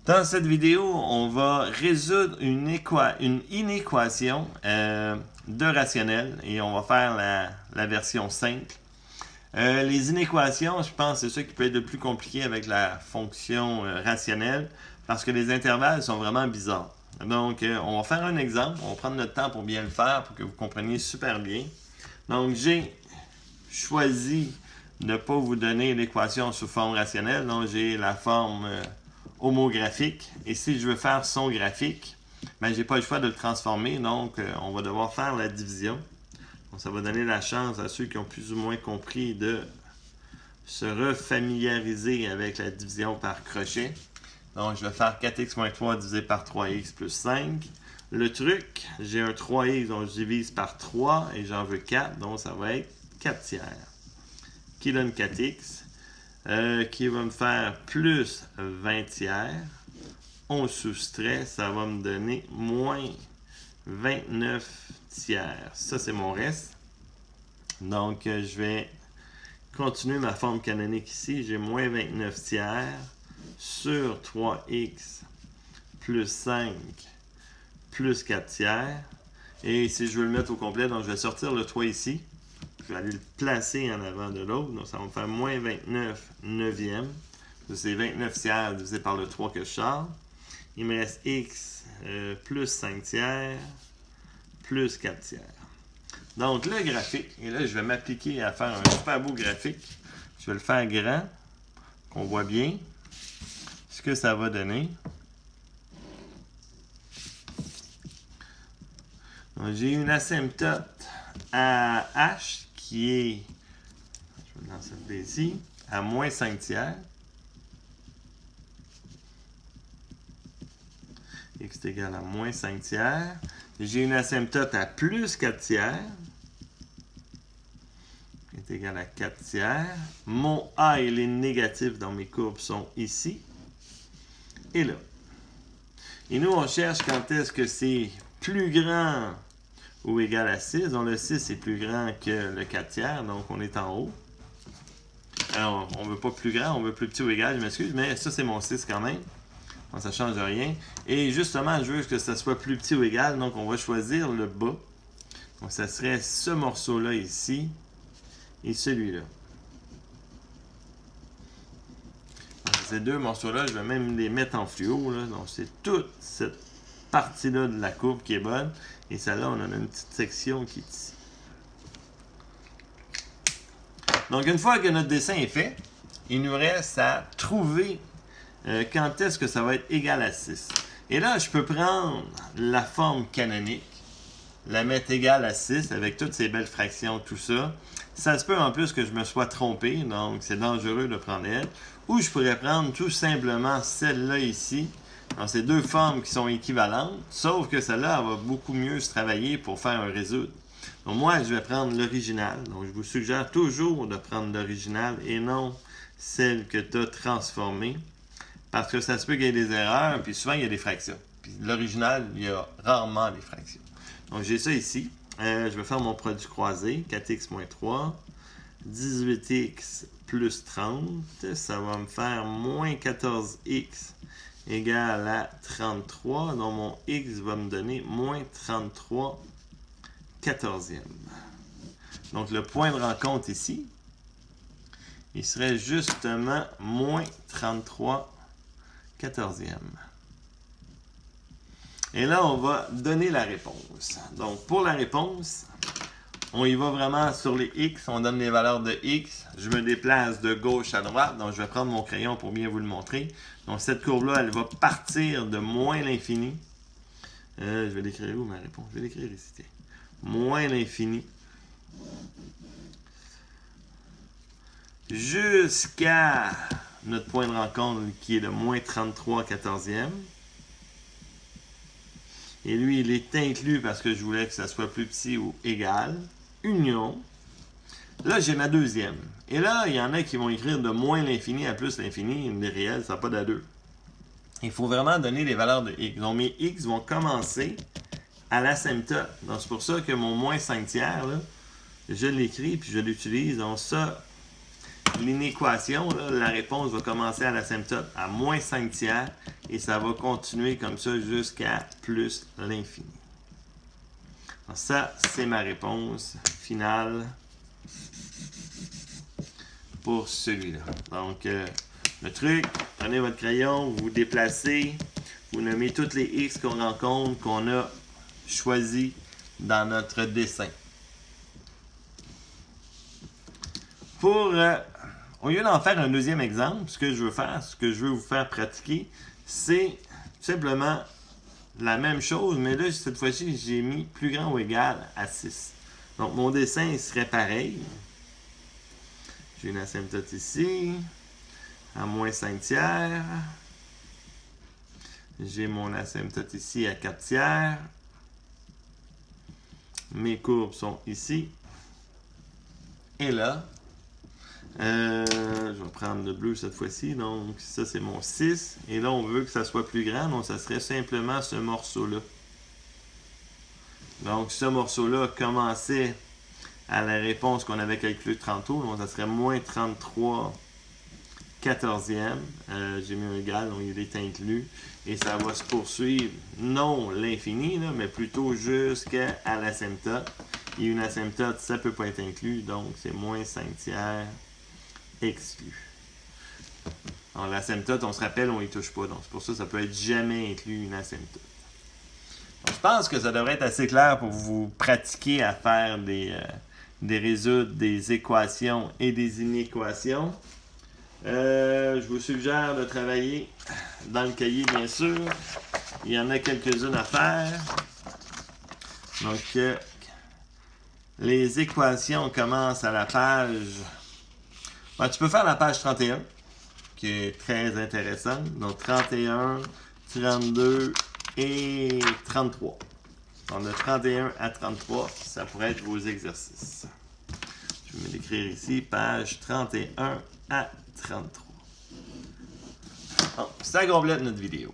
Dans cette vidéo, on va résoudre une inéquation de rationnel et on va faire la version simple. Les inéquations, je pense, c'est ça qui peut être le plus compliqué avec la fonction rationnelle parce que les intervalles sont vraiment bizarres. Donc, on va faire un exemple. On va prendre notre temps pour bien le faire pour que vous compreniez super bien. Donc, j'ai choisi de ne pas vous donner l'équation sous forme rationnelle. Donc, j'ai la forme homographique. Et si je veux faire son graphique, ben, je n'ai pas le choix de le transformer. Donc, on va devoir faire la division. Donc, ça va donner la chance à ceux qui ont plus ou moins compris de se refamiliariser avec la division par crochet. Donc, je vais faire 4x moins 3 divisé par 3x plus 5. Le truc, j'ai un 3x, donc je divise par 3 et j'en veux 4. Donc, ça va être 4 tiers. Qui donne 4x. Qui va me faire plus 20 tiers. On soustrait, ça va me donner moins 29 tiers. Ça, c'est mon reste. Donc, je vais continuer ma forme canonique ici. J'ai moins 29 tiers sur 3x plus 5 plus 4 tiers. Et si je veux le mettre au complet, donc je vais sortir le 3 ici. Je vais aller le placer en avant de l'autre. Donc, ça va me faire moins 29 neuvième. C'est 29 tiers divisé par le 3 que je sors. Il me reste x plus 5 tiers plus 4 tiers. Donc, le graphique, et là, je vais m'appliquer à faire un super beau graphique. Je vais le faire grand, qu'on voit bien ce que ça va donner. J'ai une asymptote à h qui est, je vais lancer le ici, à moins 5 tiers. X est égal à moins 5 tiers. J'ai une asymptote à plus 4 tiers. Qui est égal à 4 tiers. Mon A et les négatifs dans mes courbes sont ici. Et là. Et nous, on cherche quand est-ce que c'est plus grand ou égal à 6. Donc, le 6 est plus grand que le 4 tiers. Donc, on est en haut. Alors, on ne veut pas plus grand, on veut plus petit ou égal, je m'excuse. Mais ça, c'est mon 6 quand même. Donc, ça ne change rien. Et justement, je veux que ça soit plus petit ou égal. Donc, on va choisir le bas. Donc, ça serait ce morceau-là ici et celui-là. Ces deux morceaux-là, je vais même les mettre en fluo. Là. Donc, c'est toute cette partie-là de la courbe qui est bonne. Et celle-là, on en a une petite section qui est ici. Donc, une fois que notre dessin est fait, il nous reste à trouver quand est-ce que ça va être égal à 6. Et là, je peux prendre la forme canonique, la mettre égale à 6 avec toutes ces belles fractions, tout ça. Ça se peut en plus que je me sois trompé, donc c'est dangereux de prendre elle. Ou je pourrais prendre tout simplement celle-là ici. Donc, c'est deux formes qui sont équivalentes, sauf que celle-là, elle va beaucoup mieux se travailler pour faire un résoudre. Donc, moi, je vais prendre l'original. Donc, je vous suggère toujours de prendre l'original et non celle que tu as transformée. Parce que ça se peut qu'il y ait des erreurs, puis souvent, il y a des fractions. Puis l'original, il y a rarement des fractions. Donc, j'ai ça ici. Je vais faire mon produit croisé, 4x moins 3, 18x plus 30. Ça va me faire moins 14x égale à 33. Donc, mon x va me donner moins 33 quatorzième. Donc, le point de rencontre ici, il serait justement moins 33 quatorzième. Et là, on va donner la réponse. Donc, pour la réponse, on y va vraiment sur les x. On donne les valeurs de x. Je me déplace de gauche à droite. Donc, je vais prendre mon crayon pour bien vous le montrer. Donc, cette courbe-là, elle va partir de moins l'infini. Je vais l'écrire où, ma réponse? Je vais l'écrire ici. Moins l'infini. Jusqu'à notre point de rencontre qui est de moins 33 quatorzième. Et lui, il est inclus parce que je voulais que ça soit plus petit ou égal. Union. Là, j'ai ma deuxième. Et là, il y en a qui vont écrire de moins l'infini à plus l'infini. Les réels, ça n'a pas d'allure. Il faut vraiment donner les valeurs de x. Donc, mes x vont commencer à l'asymptote. Donc, c'est pour ça que mon moins 5 tiers, là, je l'écris puis je l'utilise. Donc, ça, l'inéquation, la réponse va commencer à l'asymptote à moins 5 tiers et ça va continuer comme ça jusqu'à plus l'infini. Ça, c'est ma réponse finale pour celui-là. Donc, le truc, prenez votre crayon, vous déplacez, vous nommez toutes les x qu'on rencontre, qu'on a choisi dans notre dessin. Au lieu d'en faire un deuxième exemple, ce que je veux vous faire pratiquer, c'est simplement la même chose, mais là, cette fois-ci, j'ai mis plus grand ou égal à 6. Donc, mon dessin il serait pareil. J'ai une asymptote ici, à moins 5 tiers. J'ai mon asymptote ici à 4 tiers. Mes courbes sont ici. Et là, je vais prendre le bleu cette fois-ci. Donc, ça, c'est mon 6. Et là, on veut que ça soit plus grand. Donc, ça serait simplement ce morceau-là. Donc, ce morceau-là commençait à la réponse qu'on avait calculée tantôt. Donc, ça serait moins 33 14e. J'ai mis un égal, donc il est inclus. Et ça va se poursuivre, non l'infini, mais plutôt jusqu'à l'asymptote. Et une asymptote, ça ne peut pas être inclus. Donc, c'est moins 5 tiers exclu. Alors, l'asymptote, on se rappelle, on n'y touche pas. Donc, c'est pour ça que ça peut être jamais inclus une asymptote. Donc, je pense que ça devrait être assez clair pour vous pratiquer à faire des résoudre des équations et des inéquations. Je vous suggère de travailler dans le cahier, bien sûr. Il y en a quelques-unes à faire. Donc, les équations commencent à la page... Ben, tu peux faire la page 31, qui est très intéressante. Donc, 31, 32 et 33. Donc, de 31 à 33, ça pourrait être vos exercices. Je vais l'écrire ici, page 31 à 33. Bon, ça complète notre vidéo.